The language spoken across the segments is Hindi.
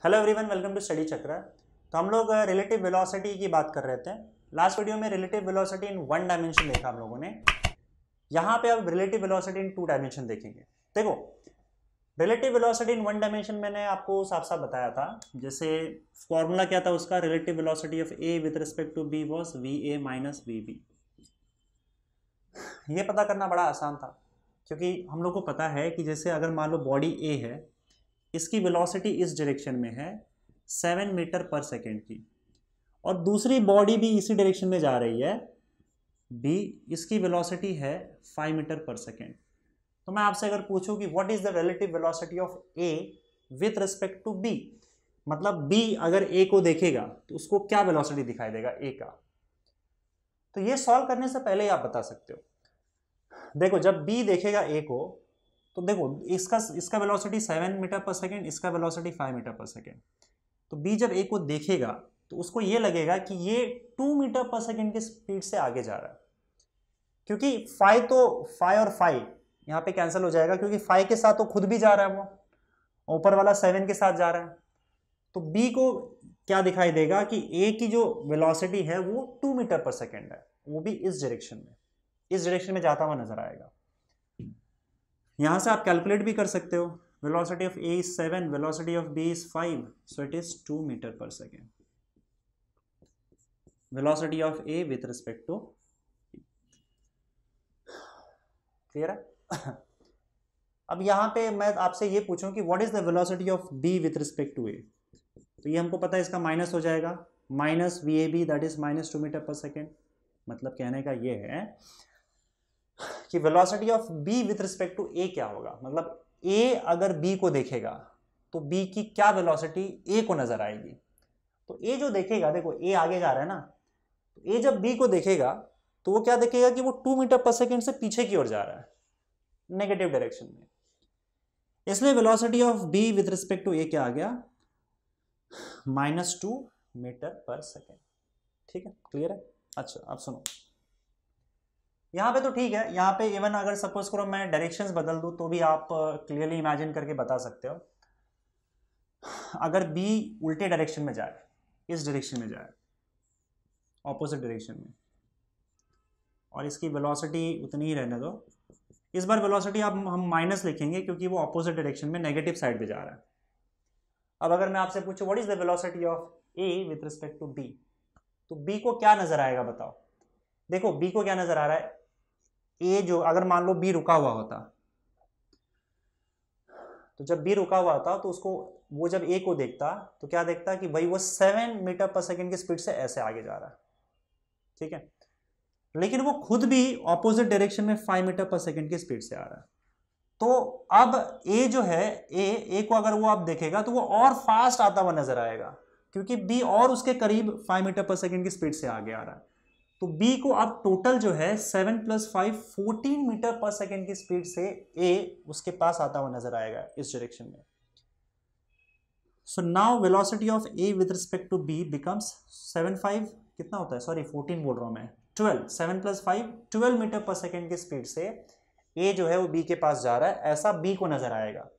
Hello everyone, welcome to study Chakra. तो हम लोग रिलेटिव वेलोसिटी की बात कर रहे थे। लास्ट वीडियो में relative velocity in one dimension देखा हम लोगों ने। यहाँ पे अब relative velocity in two dimension देखेंगे। देखो, relative velocity in one dimension मैंने आपको साफ साफ बताया था। जैसे फॉर्मूला क्या था उसका, relative velocity of A with respect to B was V A minus V B. ये पता करना बड़ा आसान था, क्योंकि हम लोग को पता है कि जैसे अगर मान लो बॉडी ए है, इसकी वेलोसिटी इस डायरेक्शन में है 7 मीटर पर सेकेंड की, और दूसरी बॉडी भी इसी डायरेक्शन में जा रही है बी, इसकी वेलोसिटी है 5 मीटर पर सेकेंड। तो मैं आपसे अगर पूछूं कि what is the relative velocity of A with respect to B, मतलब बी अगर ए को देखेगा तो उसको क्या वेलोसिटी दिखाई देगा ए का, तो ये सॉल्व करने से पहले ही आप बता सकते हो। देखो, जब बी देखेगा ए को तो देखो इसका वेलोसिटी 7 मीटर पर सेकेंड, इसका वेलोसिटी 5 मीटर पर सेकेंड। तो बी जब ए को देखेगा तो उसको ये लगेगा कि ये 2 मीटर पर सेकेंड की स्पीड से आगे जा रहा है, क्योंकि 5 तो 5 और 5 यहाँ पे कैंसिल हो जाएगा, क्योंकि 5 के साथ तो खुद भी जा रहा है, वो ऊपर वाला 7 के साथ जा रहा है। तो बी को क्या दिखाई देगा कि ए की जो वेलोसिटी है वो 2 मीटर पर सेकेंड है, वो भी इस डायरेक्शन में जाता हुआ नजर आएगा। यहां से आप कैलकुलेट भी कर सकते हो। Velocity of A is 7, velocity of B is 5, so it is 2 metre per second. Velocity of A with respect to, clear है? अब यहां पे मैं आपसे ये पूछूं कि what is the velocity of B with respect to A, तो ये हमको पता है, इसका माइनस हो जाएगा, minus V A B that is minus 2 metre per second. मतलब कहने का ये है कि velocity of B with respect to A क्या होगा, मतलब ए अगर बी को देखेगा तो बी की क्या वेलोसिटी ए को नजर आएगी। तो ए जो देखेगा, देखो ए आगे जा रहा है ना, तो ए जब बी को देखेगा तो वो क्या देखेगा कि वो 2 मीटर पर सेकेंड से पीछे की ओर जा रहा है, नेगेटिव डायरेक्शन में। इसलिए velocity of B with respect to A क्या आ गया, -2 मीटर पर सेकेंड। ठीक है, क्लियर है? अच्छा, अब सुनो, यहाँ पे तो ठीक है, यहाँ पे इवन अगर सपोज करो मैं डायरेक्शंस बदल दूँ तो भी आप क्लियरली इमेजिन करके बता सकते हो। अगर बी उल्टे डायरेक्शन में जाए, इस डायरेक्शन में जाए, ऑपोजिट डायरेक्शन में, और इसकी वेलोसिटी उतनी ही रहने दो, इस बार वेलोसिटी आप हम माइनस लिखेंगे क्योंकि वो ऑपोजिट डायरेक्शन में नेगेटिव साइड पे जा रहा है। अब अगर मैं आपसे पूछूं what is the velocity of A with respect to B, तो बी को क्या नजर आएगा बताओ। देखो बी को क्या नजर आ रहा है, ए जो अगर मान लो बी रुका हुआ होता, तो जब बी रुका हुआ होता तो उसको, वो जब ए को देखता तो क्या देखता कि भाई वो 7 मीटर पर सेकेंड की स्पीड से ऐसे आगे जा रहा है, ठीक है, लेकिन वो खुद भी ऑपोजिट डायरेक्शन में 5 मीटर पर सेकेंड की स्पीड से आ रहा है। तो अब ए जो है, ए को अगर वो आप देखेगा तो वो और फास्ट आता हुआ नजर आएगा, क्योंकि बी और उसके करीब 5 मीटर पर सेकेंड की स्पीड से आगे आ रहा है। तो बी को अब टोटल जो है 7 + 5 14 मीटर पर सेकेंड की स्पीड से ए उसके पास आता हुआ नजर आएगा इस डायरेक्शन में। So now velocity of A with respect to B becomes 7 5 कितना होता है, सॉरी 14 बोल रहा हूं मैं, 12, 7 + 5 12 मीटर पर सेकेंड की स्पीड से ए जो है वो बी के पास जा रहा है, ऐसा बी को नजर आएगा,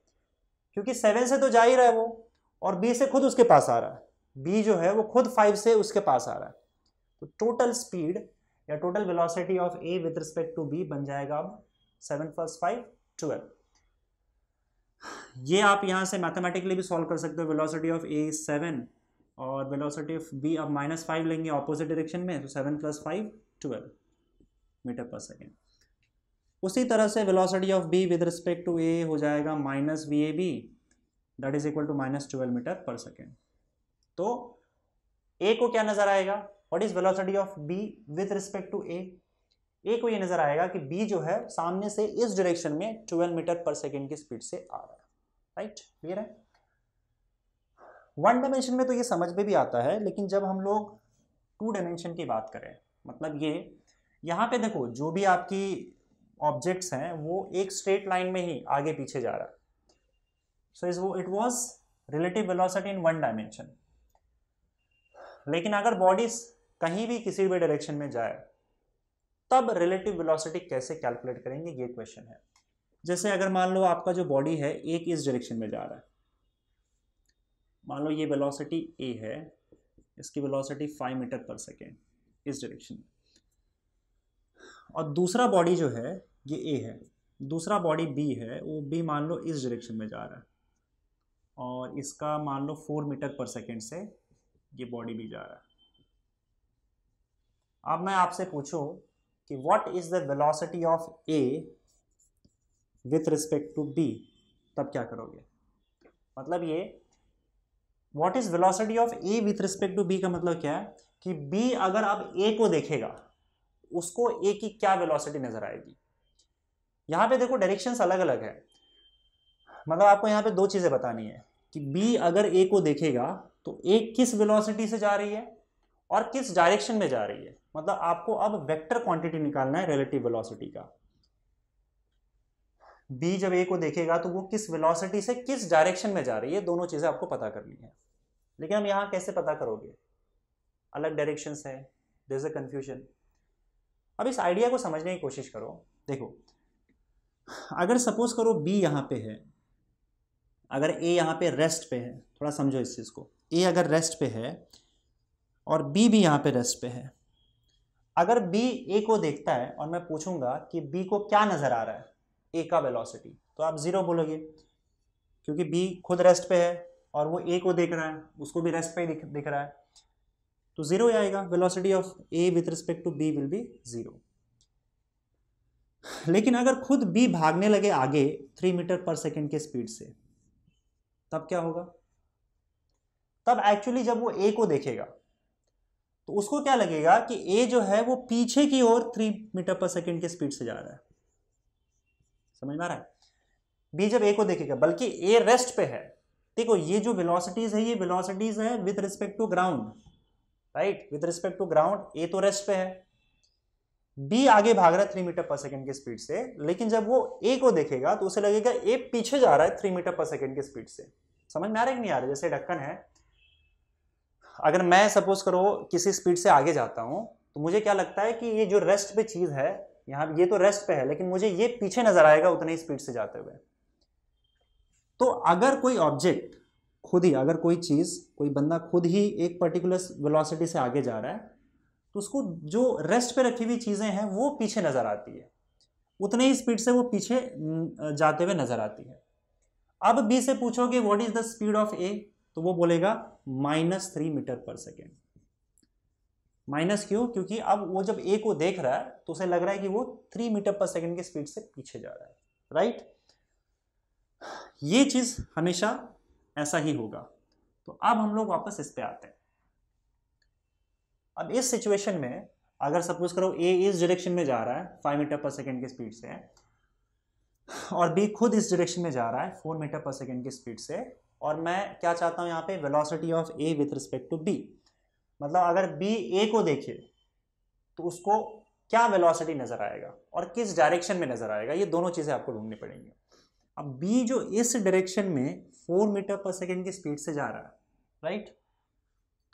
क्योंकि 7 से तो जा ही रहा है वो, और बी से खुद उसके पास आ रहा है, बी जो है वो खुद 5 से उसके पास आ रहा है। तो टोटल स्पीड या total velocity of A with respect to B बन जाएगा अब 7 + 5 12। ये आप यहां से मैथमेटिकली भी सॉल्व कर सकते हो। वेलोसिटी ऑफ ए 7 और वेलोसिटी ऑफ बी अब -5 लेंगे ऑपोजिट डायरेक्शन में, तो 7 + 5 12 मीटर पर सेकेंड। उसी तरह से velocity of B with respect to A हो जाएगा -VAB that is equal to -12 metre per second. तो ए को क्या नजर आएगा, what is velocity of B with respect to A, A को ये नजर आएगा कि बी जो है सामने से इस डायरेक्शन में 12 मीटर पर सेकेंड की स्पीड से आ रहा है। राइट, क्लियर है? वन डायमेंशन में तो ये समझ में भी आता है, लेकिन जब हम लोग 2 डायमेंशन की बात करें, मतलब ये यहाँ पे देखो जो भी आपकी ऑब्जेक्ट्स हैं वो एक स्ट्रेट लाइन में ही आगे पीछे जा रहा है, so it was relative velocity in one dimension. लेकिन अगर बॉडीज कहीं भी किसी भी डायरेक्शन में जाए तब रिलेटिव वेलोसिटी कैसे कैलकुलेट करेंगे, ये क्वेश्चन है। जैसे अगर मान लो आपका जो बॉडी है एक इस डायरेक्शन में जा रहा है, मान लो ये वेलोसिटी ए है, इसकी वेलोसिटी 5 मीटर पर सेकेंड इस डायरेक्शन में, और दूसरा बॉडी जो है ये ए है, दूसरा बॉडी बी है, वो बी मान लो इस डायरेक्शन में जा रहा है, और इसका मान लो 4 मीटर पर सेकेंड से ये बॉडी भी जा रहा है। अब मैं आपसे पूछूं कि what is the velocity of A with respect to B, तब क्या करोगे? मतलब ये what is velocity of A with respect to B का मतलब क्या है कि बी अगर अब ए को देखेगा उसको ए की क्या वेलोसिटी नजर आएगी। यहां पे देखो डायरेक्शंस अलग अलग है, मतलब आपको यहां पे दो चीजें बतानी है कि बी अगर ए को देखेगा तो ए किस वेलोसिटी से जा रही है और किस डायरेक्शन में जा रही है। मतलब आपको अब वेक्टर क्वांटिटी निकालना है रिलेटिव वेलोसिटी का। बी जब ए को देखेगा तो वो किस वेलोसिटी से किस डायरेक्शन में जा रही है, दोनों चीजें आपको पता करनी है। लेकिन हम यहां कैसे पता करोगे, अलग डायरेक्शंस है, देयर इज अ कंफ्यूजन। अब इस आइडिया को समझने की कोशिश करो। देखो अगर सपोज करो बी यहां पे है, अगर ए यहां पे रेस्ट पे है, थोड़ा समझो इस चीज को, ए अगर रेस्ट पे है और बी भी यहां पे रेस्ट पे है, अगर बी ए को देखता है और मैं पूछूंगा कि बी को क्या नजर आ रहा है, ए का वेलोसिटी, तो आप 0 बोलोगे, क्योंकि बी खुद रेस्ट पे है और वो ए को देख रहा है, उसको भी रेस्ट पे ही दिख रहा है, तो 0 आएगा। Velocity of A with respect to B will be 0। लेकिन अगर खुद बी भागने लगे आगे 3 मीटर पर सेकेंड के स्पीड से, तब क्या होगा? तब एक्चुअली जब वो ए को देखेगा तो उसको क्या लगेगा कि ए जो है वो पीछे की ओर 3 मीटर पर सेकेंड के स्पीड से जा रहा है। समझ में आ रहा है? बी जब ए को देखेगा, बल्कि ए रेस्ट पे है। देखो ये जो वेलोसिटीज है, ये वेलोसिटीज है with respect to ground, right, with respect to ground. A तो रेस्ट पे है, बी आगे भाग रहा है 3 मीटर पर सेकेंड की स्पीड से, लेकिन जब वो ए को देखेगा तो उसे लगेगा ए पीछे जा रहा है 3 मीटर पर सेकेंड की स्पीड से। समझ में आ रहा है कि नहीं आ रहा? जैसे ढक्कन है, अगर मैं सपोज करो किसी स्पीड से आगे जाता हूं तो मुझे क्या लगता है कि ये जो रेस्ट पे चीज है, यहां ये तो रेस्ट पे है, लेकिन मुझे ये पीछे नजर आएगा उतनी स्पीड से जाते हुए। तो अगर कोई ऑब्जेक्ट खुद ही, अगर कोई चीज, कोई बंदा खुद ही एक पर्टिकुलर वेलोसिटी से आगे जा रहा है, तो उसको जो रेस्ट पे रखी हुई चीजें हैं वो पीछे नजर आती है, उतने ही स्पीड से वो पीछे जाते हुए नजर आती है। अब बी से पूछोगे what is the speed of A, तो वो बोलेगा -3 मीटर पर सेकेंड। माइनस क्यों? क्योंकि अब वो जब ए को देख रहा है तो उसे लग रहा है कि वो 3 मीटर पर सेकेंड की स्पीड से पीछे जा रहा है, राइट। ये चीज हमेशा ऐसा ही होगा। तो अब हम लोग वापस इस पे आते हैं। अब इस सिचुएशन में अगर सपोज करो ए इस डायरेक्शन में जा रहा है 5 मीटर पर सेकेंड की स्पीड से, और बी खुद इस डायरेक्शन में जा रहा है 4 मीटर पर सेकेंड की स्पीड से, और मैं क्या चाहता हूं यहाँ पे, velocity of A with respect to B. मतलब अगर बी ए को देखे तो उसको क्या वेलोसिटी नजर आएगा और किस डायरेक्शन में नजर आएगा, ये दोनों चीजें आपको ढूंढनी पड़ेंगी। अब बी जो इस डायरेक्शन में 4 मीटर पर सेकेंड की स्पीड से जा रहा है, राइट,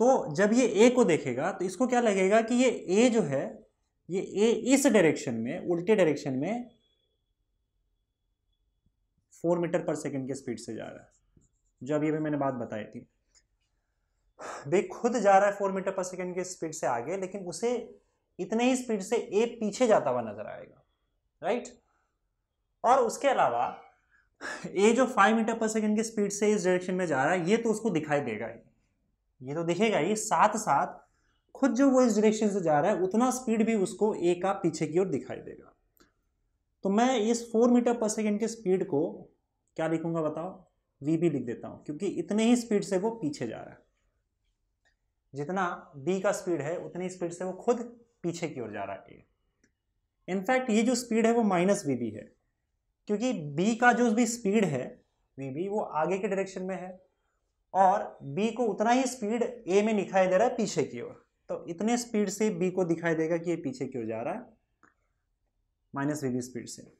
तो जब ये ए को देखेगा तो इसको क्या लगेगा कि ये ए जो है, ये ए इस डायरेक्शन में, उल्टे डायरेक्शन में 4 मीटर पर सेकेंड की स्पीड से जा रहा है। जो अभी मैंने बात बताई थी, वे खुद जा रहा है 4 मीटर पर सेकेंड की स्पीड से आगे, लेकिन उसे इतने ही स्पीड से ए पीछे जाता हुआ नजर आएगा, राइट। और उसके अलावा ए जो 5 मीटर पर सेकेंड की स्पीड से इस डायरेक्शन में जा रहा है, ये तो उसको दिखाई देगा ही, ये तो दिखेगा ही, साथ साथ खुद जो वो इस डायरेक्शन से जा रहा है उतना स्पीड भी उसको ए का पीछे की ओर दिखाई देगा। तो मैं इस 4 मीटर पर सेकेंड की स्पीड को क्या लिखूंगा बताओ, वी भी लिख देता हूं, क्योंकि इतने ही स्पीड से वो पीछे जा रहा है। जितना बी का स्पीड है उतनी स्पीड से वो खुद पीछे की ओर जा रहा है। इनफैक्ट ये जो स्पीड है वो -vb है, क्योंकि बी का जो भी स्पीड है vb वो आगे के डायरेक्शन में है, और बी को उतना ही स्पीड ए में दिखाई दे रहा है पीछे की ओर, तो इतने स्पीड से बी को दिखाई देगा कि ये पीछे की ओर जा रहा है -vb स्पीड से।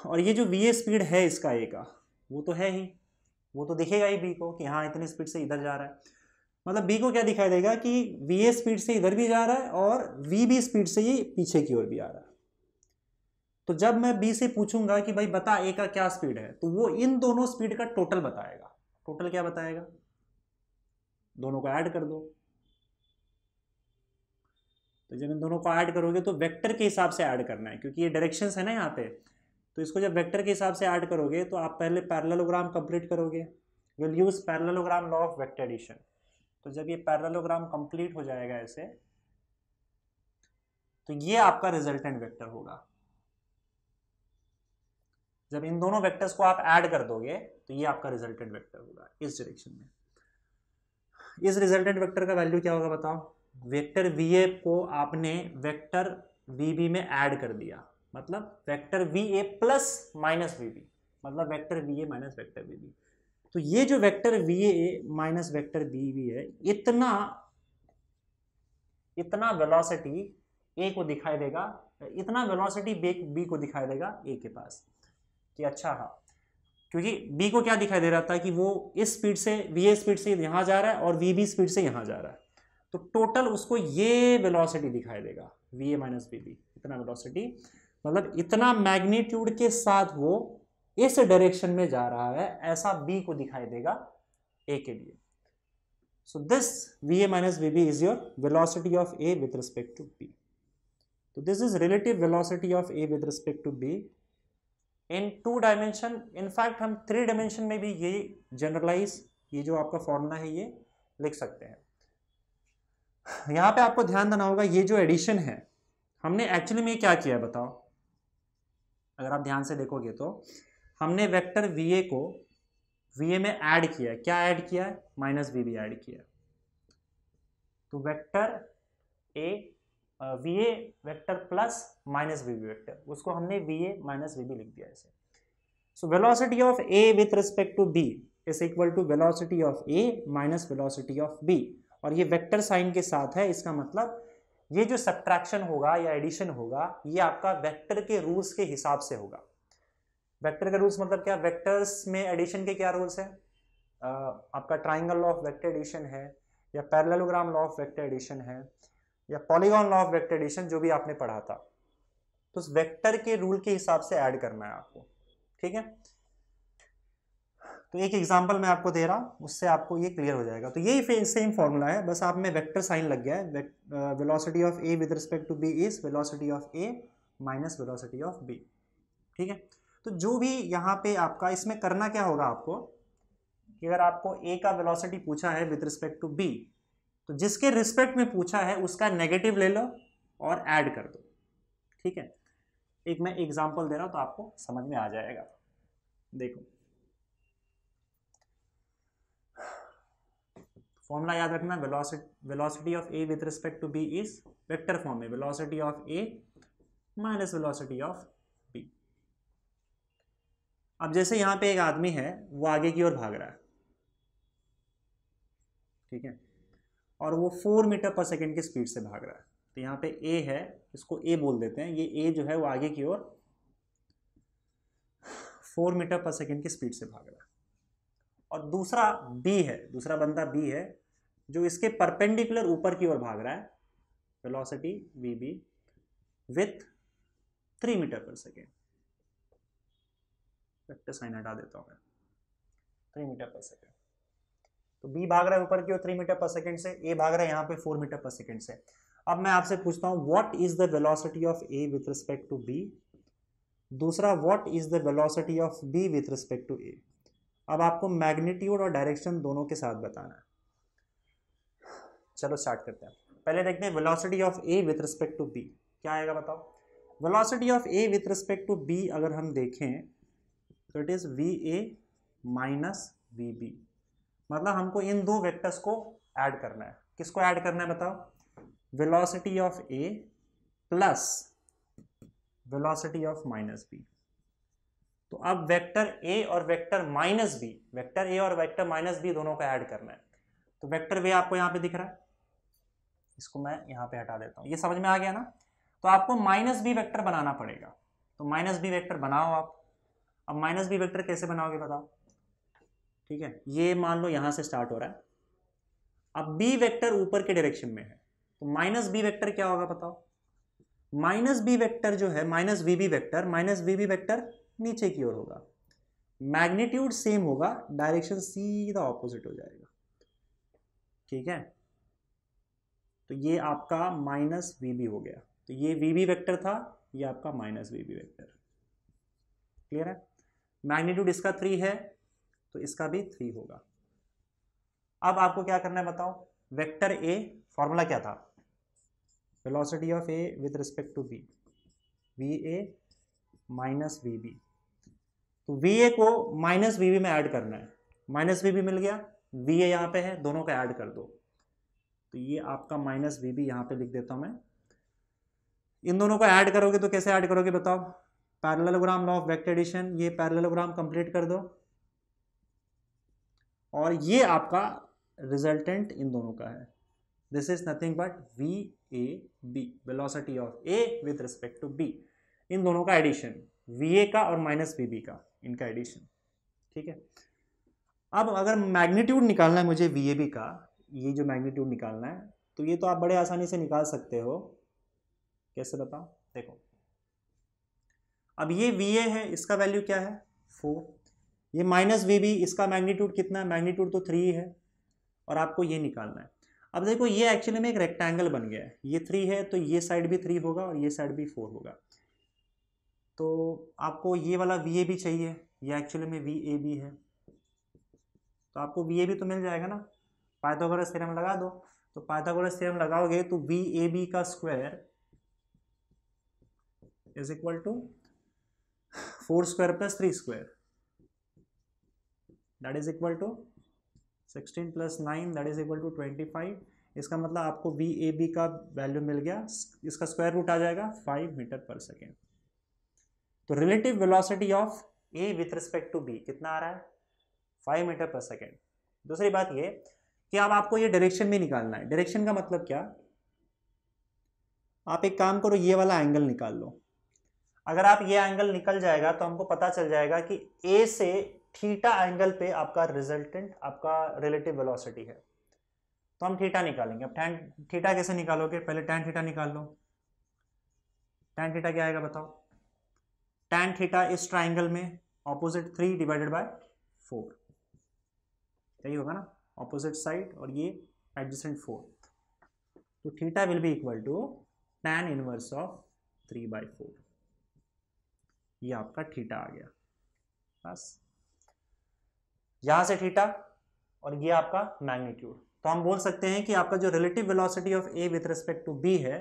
और ये जो va स्पीड है इसका ए का, वो तो है ही, वो तो दिखेगा ही बी को कि हाँ इतनी स्पीड से इधर जा रहा है। मतलब बी को क्या दिखाई देगा कि va स्पीड से इधर भी जा रहा है और vb स्पीड से ये पीछे की ओर भी आ रहा है। तो जब मैं बी से पूछूंगा कि भाई बता ए का क्या स्पीड है, तो वो इन दोनों स्पीड का टोटल बताएगा। टोटल क्या बताएगा? दोनों को ऐड कर दो। तो जब इन दोनों को ऐड करोगे तो वेक्टर के हिसाब से ऐड करना है, क्योंकि ये डायरेक्शंस है ना यहाँ पे। तो इसको जब वेक्टर के हिसाब से ऐड करोगे तो आप पहले पैरेललोग्राम कंप्लीट करोगे, will use parallelogram law of vector addition. तो जब ये पैरेललोग्राम कंप्लीट हो जाएगा ऐसे, तो ये आपका रिजल्टेंट वेक्टर होगा। जब इन दोनों वेक्टर्स को आप ऐड कर दोगे तो ये आपका रिजल्टेंट वेक्टर होगा इस डायरेक्शन में। इस रिजल्टेंट वेक्टर का वैल्यू क्या होगा बताओ? वेक्टर VA को आपने वेक्टर VB में ऐड कर दिया, मतलब vector VA plus minus VB, मतलब vector VA minus vector VB। तो ये जो vector VA minus vector VB है, इतना वेलोसिटी A को दिखाई देगा, इतना वेलोसिटी B को दिखाई देगा A के पास कि अच्छा हाँ, क्योंकि B को क्या दिखाई दे रहा था कि वो इस स्पीड से VA स्पीड से यहाँ जा रहा है और VB स्पीड से यहाँ जा रहा है, तो टोटल उसको ये वेलोसिटी दिखाई देगा VA माइनस VB, इतना वेलोसिटी, मतलब इतना मैग्नीट्यूड के साथ वो इस डायरेक्शन में जा रहा है, ऐसा B को दिखाई देगा A के लिए। So this VA minus VB is your velocity of A with respect to B। तो this is relative velocity of A with respect to B in 2 dimension. In fact हम 3 डायमेंशन में भी ये जनरलाइज, ये जो आपका फॉर्मूला है ये लिख सकते हैं। यहाँ पे आपको ध्यान देना होगा, ये जो एडिशन है हमने एक्चुअली में क्या किया है बताओ? अगर आप ध्यान से देखोगे तो हमने वेक्टर VA को VA में ऐड किया है। क्या ऐड किया है? माइनस VB ऐड किया है। तो vector VA vector plus minus VB vector, उसको हमने VA माइनस VB लिख दिया ऐसे। So velocity of A with respect to B is equal to velocity of A minus velocity of B, और ये वेक्टर साइन के साथ है। इसका मतलब ये जो सब्ट्रैक्शन होगा या एडिशन होगा, ये आपका वेक्टर के रूल्स के हिसाब से होगा। वेक्टर के रूल्स मतलब क्या? वेक्टर्स में एडिशन के क्या रूल्स है? आपका triangle law of vector addition है, या parallelogram law of vector addition है, या polygon law of vector addition, जो भी आपने पढ़ा था। तो उस वेक्टर के रूल के हिसाब से ऐड करना है आपको, ठीक है? तो एक एग्जांपल मैं आपको दे रहा हूँ, उससे आपको ये क्लियर हो जाएगा। तो यही सेम फॉर्मूला है, बस आप में वेक्टर साइन लग गया है। Velocity of A with respect to B is velocity of A minus velocity of B, ठीक है? तो जो भी यहाँ पे आपका इसमें करना क्या होगा आपको, कि अगर आपको A का वेलोसिटी पूछा है विद रिस्पेक्ट टू B, तो जिसके रिस्पेक्ट में पूछा है उसका नेगेटिव ले लो और ऐड कर दो, ठीक है? एक मैं एग्जांपल दे रहा हूँ तो आपको समझ में आ जाएगा। देखो फॉर्मूला याद रखना, velocity of A with respect to B is vector form में velocity of A minus velocity of B। अब जैसे यहाँ पे एक आदमी है, वो आगे की ओर भाग रहा है, ठीक है, और वो 4 मीटर पर सेकेंड की स्पीड से भाग रहा है। तो यहाँ पे A है, इसको A बोल देते हैं। ये A जो है वो आगे की ओर 4 मीटर पर सेकेंड की स्पीड से भाग रहा है, और दूसरा B है, दूसरा बंदा B है जो इसके परपेंडिकुलर ऊपर की ओर भाग रहा है, velocity VB with 3 metre per second. Vector sign हटा देता हूँ मैं, 3 मीटर पर सेकेंड। तो B भाग रहा है ऊपर की ओर 3 मीटर पर सेकेंड से, A भाग रहा है यहाँ पे 4 मीटर पर सेकेंड से। अब मैं आपसे पूछता हूँ what is the velocity of A with respect to B, दूसरा what is the velocity of B with respect to A। अब आपको मैग्नीट्यूड और डायरेक्शन दोनों के साथ बताना है। चलो स्टार्ट करते हैं। पहले देखते हैं velocity of A with respect to B क्या आएगा बताओ। Velocity of A with respect to B अगर हम देखें तो it is VA minus VB, मतलब हमको इन दो वेक्टर्स को ऐड करना है। किसको ऐड करना है बताओ? Velocity of A plus velocity of minus B। तो अब वेक्टर A और vector minus B, vector A और वेक्टर माइनस B दोनों को ऐड करना है। तो वेक्टर वे आपको यहाँ पे दिख रहा है, इसको मैं यहाँ पे हटा देता हूँ। ये समझ में आ गया ना? तो आपको माइनस B वेक्टर बनाना पड़ेगा। तो माइनस B वेक्टर बनाओ आप। अब माइनस B वेक्टर कैसे बनाओगे बताओ? ठीक है, ये मान लो यहाँ से स्टार्ट हो रहा है, अब B वेक्टर ऊपर के डायरेक्शन में है, तो माइनस B वेक्टर क्या होगा बताओ? माइनस B वेक्टर जो है माइनस VB वेक्टर नीचे की ओर होगा, मैग्नीट्यूड सेम होगा, डायरेक्शन सीधा ऑपोजिट हो जाएगा। ठीक है, तो ये आपका माइनस वी बी हो गया, तो ये वी बी वेक्टर था, ये आपका minus V B vector. Clear है? मैग्नीट्यूड इसका 3 है तो इसका भी 3 होगा। अब आपको क्या करना है बताओ, वेक्टर ए फॉर्मूला क्या था, velocity of A with respect to B, V A minus V B. तो वी ए को माइनस वी बी में ऐड करना है, माइनस वी बी मिल गया, वी ए यहाँ पे है, दोनों का ऐड कर दो, तो ये आपका माइनस वी बी यहाँ पे लिख देता हूँ मैं। इन दोनों को ऐड करोगे तो कैसे ऐड करोगे बताओ, parallelogram law of vector addition, ये पैरेललोग्राम कंप्लीट कर दो, और ये आपका रिजल्टेंट इन दोनों का है, this is nothing but V A B, velocity of A with respect to B, इन दोनों का एडिशन, वी ए का और माइनस वी बी का, इनका एडिशन। ठीक है, अब अगर मैग्नीट्यूड निकालना है मुझे वी ए बी का, ये जो मैग्नीट्यूड निकालना है, तो ये तो आप बड़े आसानी से निकाल सकते हो। कैसे बताओ, देखो अब ये वी ए है, इसका वैल्यू क्या है 4, ये माइनस वी बी, इसका मैग्नीट्यूड कितना है, मैग्नीट्यूड तो 3 है, और आपको ये निकालना है। अब देखो ये एक्चुअली में एक रेक्टेंगल बन गया है, ये 3 है तो ये साइड भी 3 होगा और ये साइड भी 4 होगा, तो आपको ये वाला वी ए बी चाहिए, ये एक्चुअली में वी ए बी है, तो आपको वी ए बी तो मिल जाएगा ना, पाइथागोरस थ्योरम लगा दो, तो पाइथागोरस थ्योरम लगाओगे तो वी ए बी का square is equal to 4 square plus 3 square, that is equal to 16 प्लस 9, दैट इज इक्वल टू 25। इसका मतलब आपको वी ए बी का वैल्यू मिल गया, इसका स्क्वायर रूट आ जाएगा 5 मीटर पर सेकेंड। तो relative velocity of A with respect to B कितना आ रहा है, 5 मीटर पर सेकेंड। दूसरी बात ये कि अब आपको ये डायरेक्शन भी निकालना है। डायरेक्शन का मतलब क्या, आप एक काम करो, ये वाला एंगल निकाल लो, अगर आप ये एंगल निकल जाएगा तो हमको पता चल जाएगा कि ए से थीटा एंगल पे आपका रिजल्टेंट, आपका रिलेटिव वेलोसिटी है, तो हम थीटा निकालेंगे। अब टैन थीटा कैसे निकालोगे, पहले टैन थीटा निकाल लो। टैन थीटा क्या आएगा बताओ, टैन थीटा इस ट्राइंगल में ऑपोजिट 3 डिवाइडेड बाय 4, यही होगा ना, ऑपोजिट साइड और ये एडजेसेंट 4, तो theta will be equal to tan inverse of 3/4, ये आपका थीटा आ गया। बस यहां से थीटा और ये आपका मैग्नीट्यूड, तो हम बोल सकते हैं कि आपका जो relative velocity of A with respect to B है,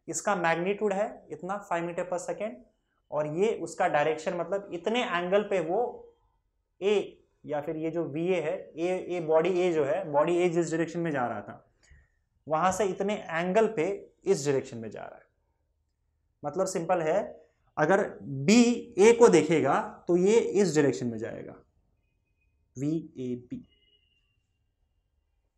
इसका मैग्नीट्यूड है इतना 5 मीटर पर सेकेंड, और ये उसका डायरेक्शन मतलब इतने एंगल पे वो ए, या फिर ये जो वी ए है, ए बॉडी ए जो है, बॉडी ए जिस डायरेक्शन में जा रहा था वहां से इतने एंगल पे इस डायरेक्शन में जा रहा है। मतलब सिंपल है, अगर बी ए को देखेगा तो ये इस डायरेक्शन में जाएगा, वी ए बी।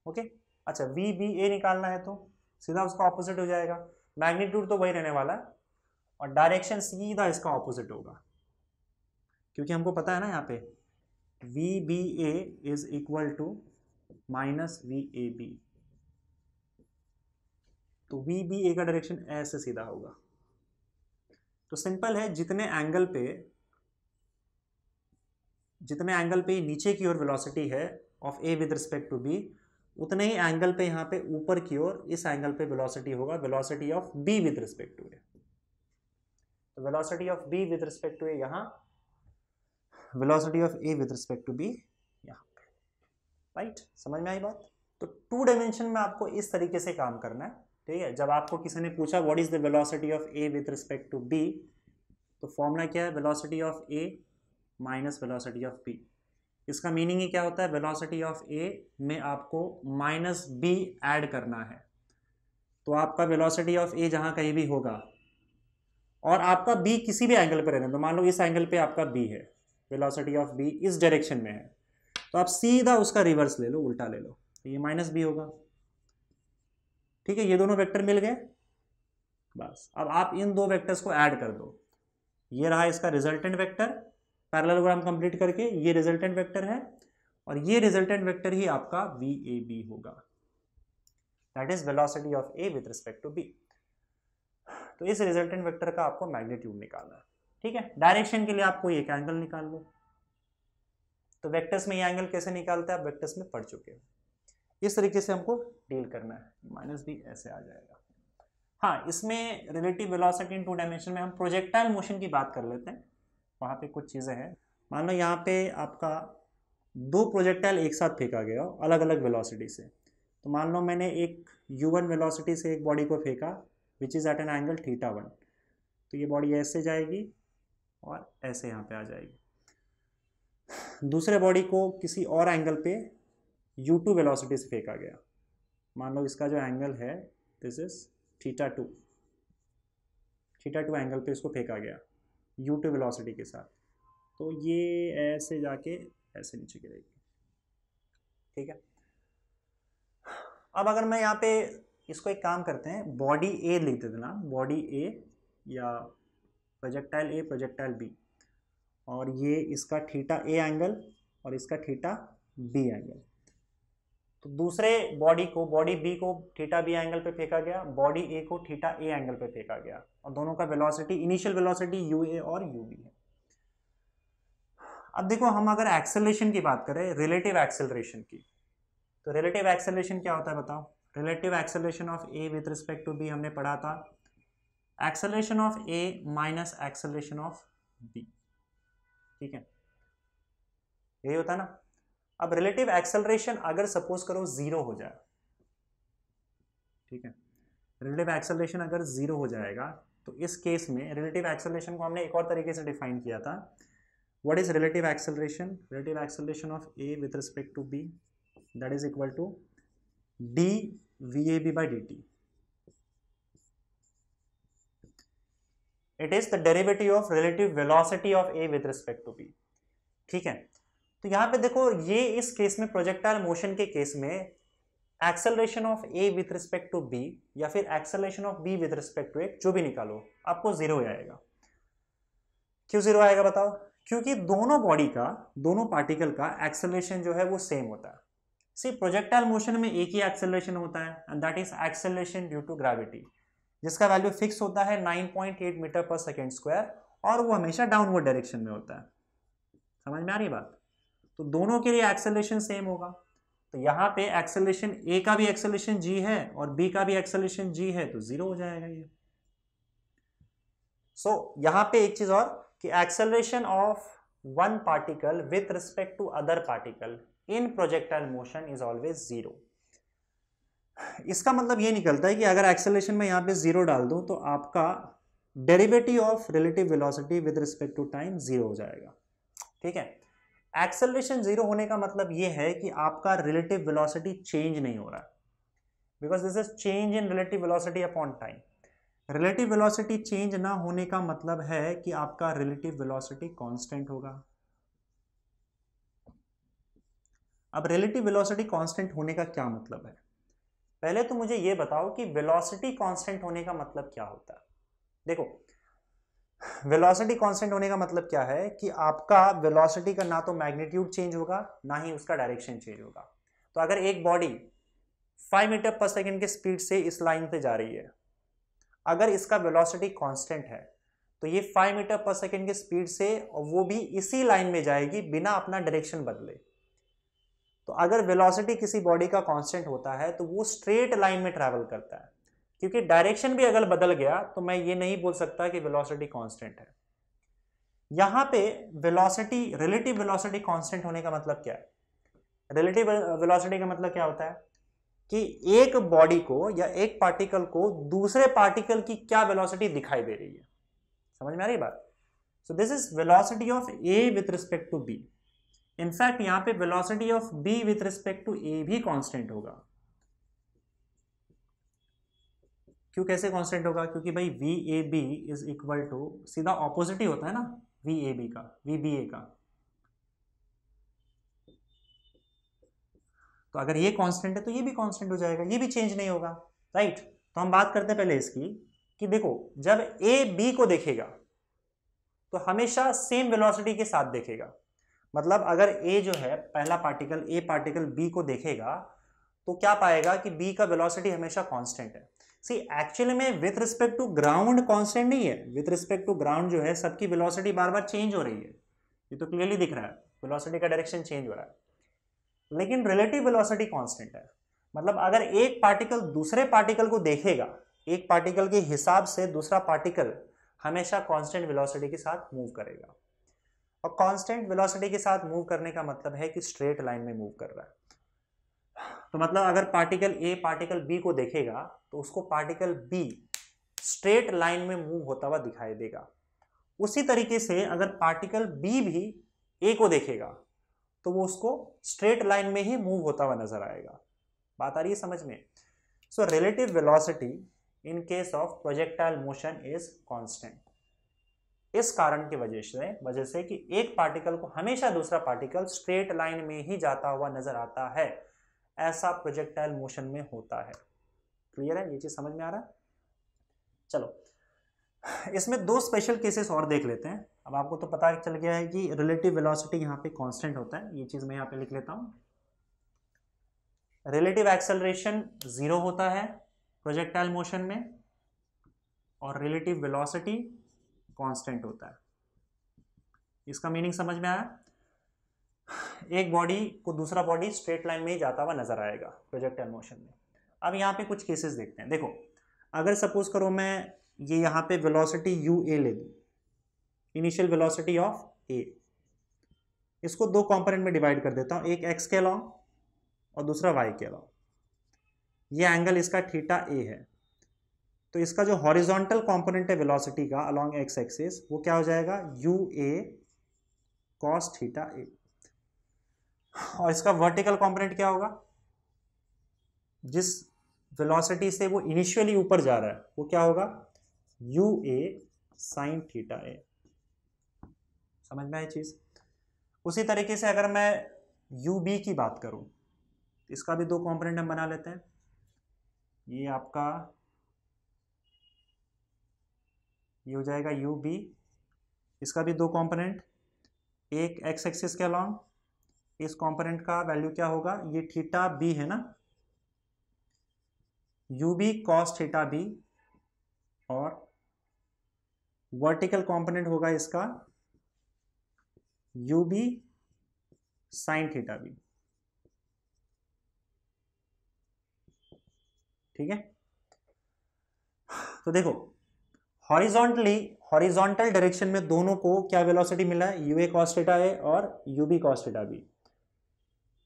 ओके, अच्छा वी बी ए निकालना है तो सीधा उसका ऑपोजिट हो जाएगा, मैग्नीट्यूड तो वही रहने वाला है और डायरेक्शन सीधा इसका ऑपोजिट होगा, क्योंकि हमको पता है ना यहाँ पे V B A is equal to minus V A B, तो वी बी ए का डायरेक्शन ऐसे सीधा होगा। तो सिंपल है, जितने एंगल पे नीचे की ओर वेलोसिटी है of A with respect to B, उतने ही एंगल पे यहाँ पे ऊपर की ओर इस एंगल पे वेलोसिटी होगा, velocity of B with respect to A. तो velocity of B with respect to A यहाँ, velocity of A with respect to B यहाँ पे। राइट, समझ में आई बात? तो 2 डायमेंशन में आपको इस तरीके से काम करना है। ठीक है, जब आपको किसी ने पूछा what is the velocity of A with respect to B, तो फॉर्मूला क्या है, velocity of A minus velocity of B. इसका मीनिंग ही क्या होता है, वेलोसिटी ऑफ ए में आपको माइनस बी ऐड करना है, तो आपका वेलोसिटी ऑफ ए जहां कहीं भी होगा और आपका बी किसी भी एंगल पर रहने दो, मान लो इस एंगल पे आपका बी है, वेलोसिटी ऑफ बी इस डायरेक्शन में है, तो आप सीधा उसका रिवर्स ले लो, उल्टा ले लो, तो ये माइनस बी होगा। ठीक है, ये दोनों वेक्टर मिल गए। बस अब आप इन 2 वेक्टर्स को ऐड कर दो, ये रहा इसका रिजल्टेंट वेक्टर, पैरेललोग्राम कंप्लीट करके ये रिजल्टेंट वेक्टर है, और ये रिजल्टेंट वेक्टर ही आपका वी ए बी होगा, that is velocity of A with respect to B. तो इस रिजल्टेंट वेक्टर का आपको मैग्नीट्यूड निकालना है। ठीक है, डायरेक्शन के लिए आपको एक एंगल निकाल लो, तो वेक्टर्स में ये एंगल कैसे निकालते हैं आप वेक्टर्स में पढ़ चुके हो। इस तरीके से हमको डील करना है, माइनस बी ऐसे आ जाएगा। हाँ, इसमें relative velocity in two dimension में हम प्रोजेक्टाइल मोशन की बात कर लेते हैं। वहाँ पे कुछ चीज़ें हैं, मान लो यहाँ पे आपका दो प्रोजेक्टाइल एक साथ फेंका गया अलग अलग वेलोसिटी से। तो मान लो मैंने एक u1 वेलोसिटी से एक बॉडी को फेंका which is at an angle θ1, तो ये बॉडी ऐसे जाएगी और ऐसे यहाँ पे आ जाएगी। दूसरे बॉडी को किसी और एंगल पे u2 वेलोसिटी से फेंका गया, मान लो इसका जो एंगल है दिस इज θ2 एंगल पे इसको फेंका गया u2 वेलोसिटी के साथ, तो ये ऐसे जाके ऐसे नीचे गिरेगी। ठीक है, अब अगर मैं यहाँ पे इसको एक काम करते हैं, बॉडी ए लिख देते ना, बॉडी ए या प्रोजेक्टाइल ए प्रोजेक्टाइल बी, और ये इसका θ a एंगल और इसका θ b एंगल। तो दूसरे बॉडी को, बॉडी बी को θ b एंगल पे फेंका गया, बॉडी ए को θ a एंगल पे फेंका गया, और दोनों का वेलोसिटी, इनिशियल वेलोसिटी ua और ub है। अब देखो, हम अगर एक्सेलरेशन की बात करें, रिलेटिव एक्सेलरेशन की, तो रिलेटिव एक्सेलरेशन क्या होता है बताओ। Relative acceleration of A with respect to B हमने पढ़ा था, acceleration of A minus acceleration of B. ठीक है, यही होता है ना। अब रिलेटिव एक्सेलरेशन अगर सपोज करो जीरो हो जाए, ठीक है, रिलेटिव एक्सेलरेशन अगर जीरो हो जाएगा, तो इस केस में रिलेटिव एक्सेलरेशन को हमने एक और तरीके से डिफाइन किया था। What is relative acceleration? Relative acceleration of A with respect to B, that is equal to dVAB by dt. It is the derivative of relative velocity of A with respect to B. ठीक है, तो यहां पे देखो, ये इस केस में प्रोजेक्टाइल मोशन के केस में acceleration of A with respect to B या फिर acceleration of B with respect to A, जो भी निकालो आपको जीरो आएगा। क्यों जीरो आएगा बताओ? क्योंकि दोनों बॉडी का, दोनों पार्टिकल का एक्सेलरेशन जो है वो सेम होता है। सी, प्रोजेक्टाइल मोशन में एक ही एक्सेलरेशन होता है, and that is acceleration due to gravity, जिसका वैल्यू फिक्स होता है 9.8 मीटर पर सेकेंड स्क्वायर, और वो हमेशा डाउनवर्ड डायरेक्शन में होता है। समझ में आ रही बात? तो दोनों के लिए एक्सेलरेशन सेम होगा। तो यहाँ पे एक्सेलरेशन ए का भी एक्सेलरेशन जी है और बी का भी एक्सेलरेशन जी है, तो जीरो हो जाएगा ये। सो यहाँ पे एक चीज और कि acceleration of one particle with respect to other particle in projectile motion is always zero. इसका मतलब ये निकलता है कि अगर एक्सेलरेशन में यहाँ पे जीरो डाल दूं तो आपका derivative of relative velocity with respect to time zero हो जाएगा। ठीक है, एक्सेलरेशन जीरो होने का मतलब ये है कि आपका रिलेटिव वेलोसिटी चेंज नहीं हो रहा है, because this is change in relative velocity upon time. Relative velocity change ना होने का मतलब है कि आपका रिलेटिव वेलोसिटी कांस्टेंट होगा। अब रिलेटिव वेलोसिटी कांस्टेंट होने का क्या मतलब है? पहले तो मुझे ये बताओ कि वेलोसिटी कांस्टेंट होने का मतलब क्या होता है। देखो, वेलोसिटी कांस्टेंट होने का मतलब क्या है कि आपका वेलोसिटी का ना तो मैग्नीट्यूड चेंज होगा, ना ही उसका डायरेक्शन चेंज होगा। तो अगर एक बॉडी 5 मीटर पर सेकेंड के स्पीड से इस लाइन पे जा रही है, अगर इसका वेलोसिटी कांस्टेंट है, तो ये 5 मीटर पर सेकेंड के स्पीड से, और वो भी इसी लाइन में जाएगी बिना अपना डायरेक्शन बदले। तो अगर वेलोसिटी किसी बॉडी का कांस्टेंट होता है तो वो स्ट्रेट लाइन में ट्रैवल करता है, क्योंकि डायरेक्शन भी अगर बदल गया तो मैं ये नहीं बोल सकता कि वेलोसिटी कांस्टेंट है। यहां पे वेलोसिटी, रिलेटिव वेलोसिटी कांस्टेंट होने का मतलब क्या है? रिलेटिव वेलोसिटी का मतलब क्या होता है कि एक बॉडी को या एक पार्टिकल को दूसरे पार्टिकल की क्या वेलोसिटी दिखाई दे रही है। समझ में आ रही बात? So this is velocity of A with respect to B. In fact यहां पे velocity of B with respect to A भी कांस्टेंट होगा। क्यों, कैसे कांस्टेंट होगा? क्योंकि भाई V A B is equal to, सीधा ऑपोजिट ही होता है ना वी ए बी का, वी बी ए का। तो अगर ये कांस्टेंट है तो ये भी कांस्टेंट हो जाएगा, ये भी चेंज नहीं होगा, राइट? तो हम बात करते हैं पहले इसकी कि देखो, जब ए बी को देखेगा तो हमेशा सेम वेलोसिटी के साथ देखेगा। मतलब अगर ए जो है, पहला पार्टिकल, ए पार्टिकल बी को देखेगा तो क्या पाएगा कि बी का वेलोसिटी हमेशा कांस्टेंट है। सी, एक्चुअली में with respect to ground constant नहीं है। विथ रिस्पेक्ट टू ग्राउंड जो है, सबकी वेलोसिटी बार बार चेंज हो रही है, ये तो क्लियरली दिख रहा है, वेलोसिटी का डायरेक्शन चेंज हो रहा है, लेकिन रिलेटिव वेलोसिटी कांस्टेंट है। मतलब अगर एक पार्टिकल दूसरे पार्टिकल को देखेगा, एक पार्टिकल के हिसाब से दूसरा पार्टिकल हमेशा कांस्टेंट वेलोसिटी के साथ मूव करेगा। और कांस्टेंट वेलोसिटी के साथ मूव करने का मतलब है कि स्ट्रेट लाइन में मूव कर रहा है। तो मतलब अगर पार्टिकल ए पार्टिकल बी को देखेगा तो उसको पार्टिकल बी स्ट्रेट लाइन में मूव होता हुआ दिखाई देगा। उसी तरीके से अगर पार्टिकल बी भी ए को देखेगा तो वो उसको स्ट्रेट लाइन में ही मूव होता हुआ नजर आएगा। बात आ रही है समझ में? So relative velocity in case of projectile motion is constant. इस कारण की वजह से कि एक पार्टिकल को हमेशा दूसरा पार्टिकल स्ट्रेट लाइन में ही जाता हुआ नजर आता है, ऐसा प्रोजेक्टाइल मोशन में होता है। क्लियर है? ये चीज समझ में आ रहा है? चलो इसमें दो स्पेशल केसेस और देख लेते हैं। अब आपको तो पता चल गया है कि रिलेटिव वेलोसिटी यहाँ पे कांस्टेंट होता है, ये चीज मैं यहाँ पे लिख लेता हूँ। रिलेटिव एक्सेलरेशन 0 होता है प्रोजेक्टाइल मोशन में, और रिलेटिव वेलोसिटी कांस्टेंट होता है। इसका मीनिंग समझ में आया? एक बॉडी को दूसरा बॉडी स्ट्रेट लाइन में ही जाता हुआ नजर आएगा प्रोजेक्टाइल मोशन में। अब यहाँ पे कुछ केसेस देखते हैं। देखो अगर सपोज करो मैं ये यहाँ पे वेलोसिटी यू ए ले लूँ, इनिशियल वेलोसिटी ऑफ ए, इसको दो कंपोनेंट में डिवाइड कर देता हूँ, एक एक्स के अलॉन्ग और दूसरा वाई के अलॉन्ग। ये एंगल इसका थीटा ए है, तो इसका जो हॉरिजॉन्टल कंपोनेंट है वेलोसिटी का अलॉन्ग एक्स एक्सिस वो क्या हो जाएगा, you A cos theta A. और इसका वर्टिकल कंपोनेंट क्या होगा, जिस वेलोसिटी से वो इनिशियली ऊपर जा रहा है वो क्या होगा, यू ए साइन थीटा ए। समझ में आई चीज? उसी तरीके से अगर मैं यू बी की बात करूं, इसका भी दो कंपोनेंट हम बना लेते हैं। ये आपका ये हो जाएगा यू बी, इसका भी दो कंपोनेंट, एक एक्स एक्सिस के अलॉन्ग, इस कंपोनेंट का वैल्यू क्या होगा, ये थीटा बी है ना, U B cos theta B, और वर्टिकल कंपोनेंट होगा इसका U B sine theta B. ठीक है? तो देखो हॉरिजॉन्टल डायरेक्शन में दोनों को क्या वेलोसिटी मिला है, U A cos theta A और U B cos theta B.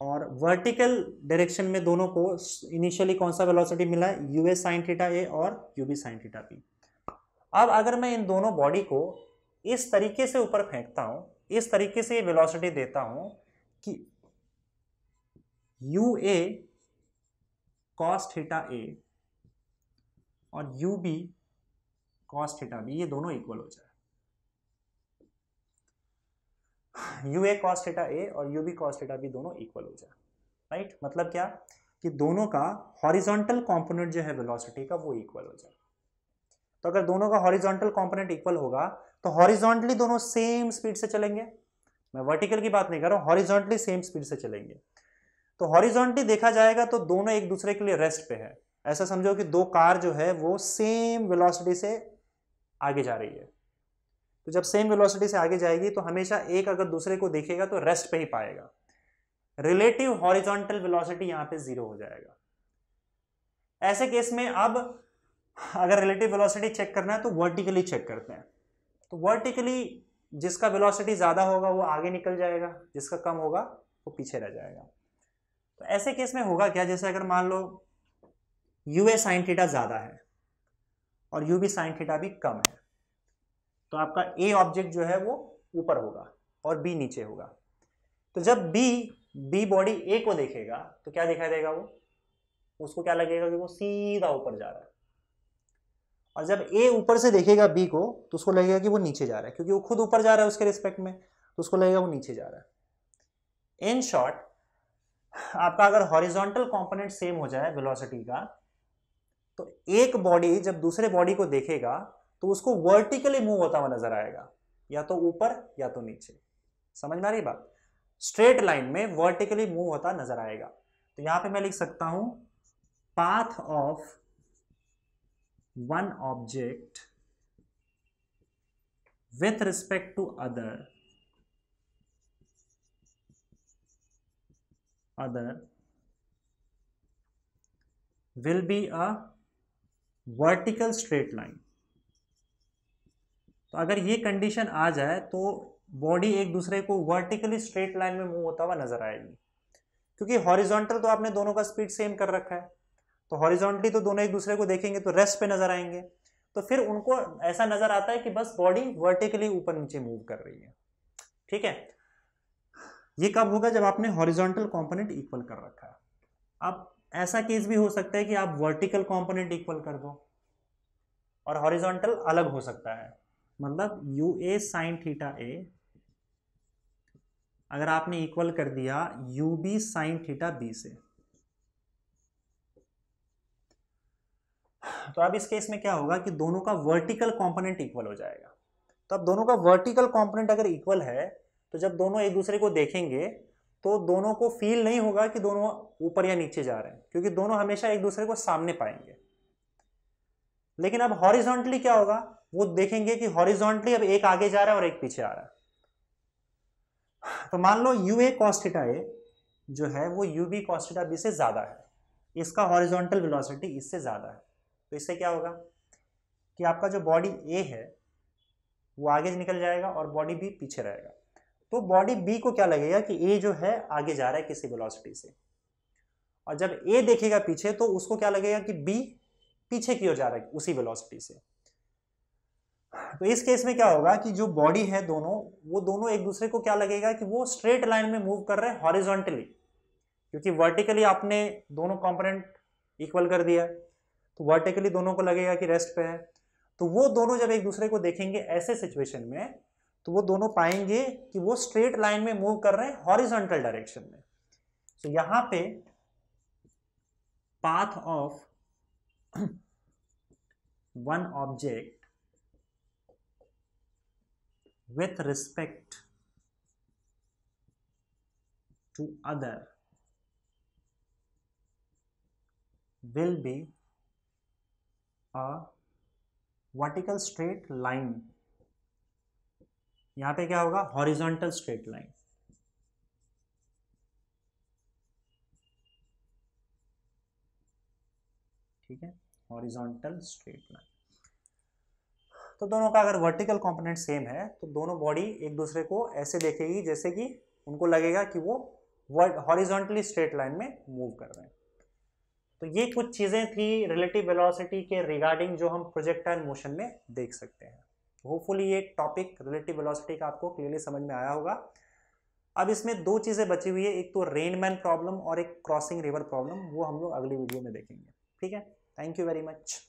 और वर्टिकल डायरेक्शन में दोनों को इनिशियली कौन सा वेलोसिटी मिला है, U A sine theta A और U B sine theta B. अब अगर मैं इन दोनों बॉडी को इस तरीके से ऊपर फेंकता हूं, इस तरीके से वेलोसिटी देता हूं कि U A cos theta A और U B cos theta B ये दोनों इक्वल हो जाए, U A cos theta A और U B cos theta B दोनों इक्वल हो जाए। राइट? मतलब क्या कि दोनों का हॉरिजॉन्टल कंपोनेंट जो है वेलोसिटी का वो इक्वल हो जाए। तो अगर दोनों का हॉरिजॉन्टल कंपोनेंट इक्वल होगा तो हॉरिजॉन्टली दोनों सेम स्पीड से चलेंगे। मैं वर्टिकल की बात नहीं कर रहा हूं, हॉरिजॉन्टली सेम स्पीड से चलेंगे। तो हॉरिजॉन्टली देखा जाएगा तो दोनों एक दूसरे के लिए रेस्ट पे है। ऐसा समझो कि दो कार जो है वो सेम वेलोसिटी से आगे जा रही है। तो जब सेम वेलोसिटी से आगे जाएगी तो हमेशा एक अगर दूसरे को देखेगा तो रेस्ट पे ही पाएगा। रिलेटिव हॉरिजॉन्टल वेलोसिटी यहां पे 0 हो जाएगा। ऐसे केस में अब अगर रिलेटिव वेलोसिटी चेक करना है तो वर्टिकली चेक करते हैं। तो वर्टिकली जिसका वेलोसिटी ज्यादा होगा वो आगे निकल जाएगा, जिसका कम होगा वो पीछे रह जाएगा। तो ऐसे केस में होगा क्या, जैसे अगर मान लो यू ए साइन थीटा ज्यादा है और यू बी साइन थीटा भी कम है, तो आपका ए ऑब्जेक्ट जो है वो ऊपर होगा और बी नीचे होगा। तो जब बी बॉडी ए को देखेगा तो क्या दिखाई देगा, वो उसको क्या लगेगा कि वो सीधा ऊपर जा रहा है। और जब ए ऊपर से देखेगा बी को तो उसको लगेगा कि वो नीचे जा रहा है, क्योंकि वो खुद ऊपर जा रहा है उसके रिस्पेक्ट में, तो उसको लगेगा वो नीचे जा रहा है। इन शॉर्ट आपका अगर हॉरिजॉन्टल कंपोनेंट सेम हो जाए वेलोसिटी का, तो एक बॉडी जब दूसरे बॉडी को देखेगा तो उसको वर्टिकली मूव होता हुआ नजर आएगा, या तो ऊपर या तो नीचे। समझ में आ रही बात? स्ट्रेट लाइन में वर्टिकली मूव होता नजर आएगा। तो यहां पे मैं लिख सकता हूं path of one object with respect to other will be a vertical straight line। तो अगर ये कंडीशन आ जाए तो बॉडी एक दूसरे को वर्टिकली स्ट्रेट लाइन में मूव होता हुआ नजर आएगी, क्योंकि हॉरिजॉन्टल तो आपने दोनों का स्पीड सेम कर रखा है, तो हॉरिजॉन्टली तो दोनों एक दूसरे को देखेंगे तो रेस्ट पे नजर आएंगे, तो फिर उनको ऐसा नजर आता है कि बस बॉडी वर्टिकली ऊपर नीचे मूव कर रही है। ठीक है, ये कब होगा? जब आपने हॉरिजॉन्टल कंपोनेंट इक्वल कर रखा है। अब ऐसा केस भी हो सकता है कि आप वर्टिकल कंपोनेंट इक्वल कर दो और हॉरिजॉन्टल अलग हो सकता है, मतलब U A sine theta A अगर आपने इक्वल कर दिया U B sine theta B से, तो अब इस केस में क्या होगा कि दोनों का वर्टिकल कंपोनेंट इक्वल हो जाएगा। तो अब दोनों का वर्टिकल कंपोनेंट अगर इक्वल है तो जब दोनों एक दूसरे को देखेंगे तो दोनों को फील नहीं होगा कि दोनों ऊपर या नीचे जा रहे हैं, क्योंकि दोनों हमेशा एक दूसरे को सामने पाएंगे। लेकिन अब हॉरिजॉन्टली क्या होगा? वो देखेंगे कि हॉरिजॉन्टली अब एक आगे जा रहा है और एक पीछे आ रहा है। तो मान लो U A cos theta A जो है वो U B cos theta B से ज्यादा है, इसका हॉरिजॉन्टल वेलोसिटी इससे ज्यादा है, तो इससे क्या होगा कि आपका जो बॉडी ए है वो आगे निकल जाएगा और बॉडी बी पीछे रहेगा। तो बॉडी बी को क्या लगेगा कि ए जो है आगे जा रहा है किसी वेलोसिटी से, और जब ए देखेगा पीछे तो उसको क्या लगेगा कि बी पीछे की ओर जा रहा है उसी वेलोसिटी से। तो इस केस में क्या होगा कि जो बॉडी है दोनों, वो दोनों एक दूसरे को क्या लगेगा कि वो स्ट्रेट लाइन में मूव कर रहे हैं हॉरिजॉन्टली, क्योंकि वर्टिकली आपने दोनों कंपोनेंट इक्वल कर दिया, तो वर्टिकली दोनों को लगेगा कि रेस्ट पे है। तो वो दोनों जब एक दूसरे को देखेंगे ऐसे सिचुएशन में तो वो दोनों पाएंगे कि वो स्ट्रेट लाइन में मूव कर रहे हैं हॉरिजॉन्टल डायरेक्शन में। तो यहां पे path of one object with respect to other will be a vertical straight line। यहां पे क्या होगा? horizontal straight line। ठीक है, horizontal straight line। तो दोनों का अगर वर्टिकल कंपोनेंट सेम है तो दोनों बॉडी एक दूसरे को ऐसे देखेगी जैसे कि उनको लगेगा कि वो हॉरिजॉन्टली स्ट्रेट लाइन में मूव कर रहे हैं। तो ये कुछ चीज़ें थी रिलेटिव वेलोसिटी के रिगार्डिंग जो हम प्रोजेक्टाइल मोशन में देख सकते हैं। होपफुली ये टॉपिक रिलेटिव वेलोसिटी का आपको क्लियरली समझ में आया होगा। अब इसमें दो चीज़ें बची हुई है, एक तो रेनमैन प्रॉब्लम और एक क्रॉसिंग रिवर प्रॉब्लम, वो हम लोग अगली वीडियो में देखेंगे। ठीक है, थैंक यू वेरी मच।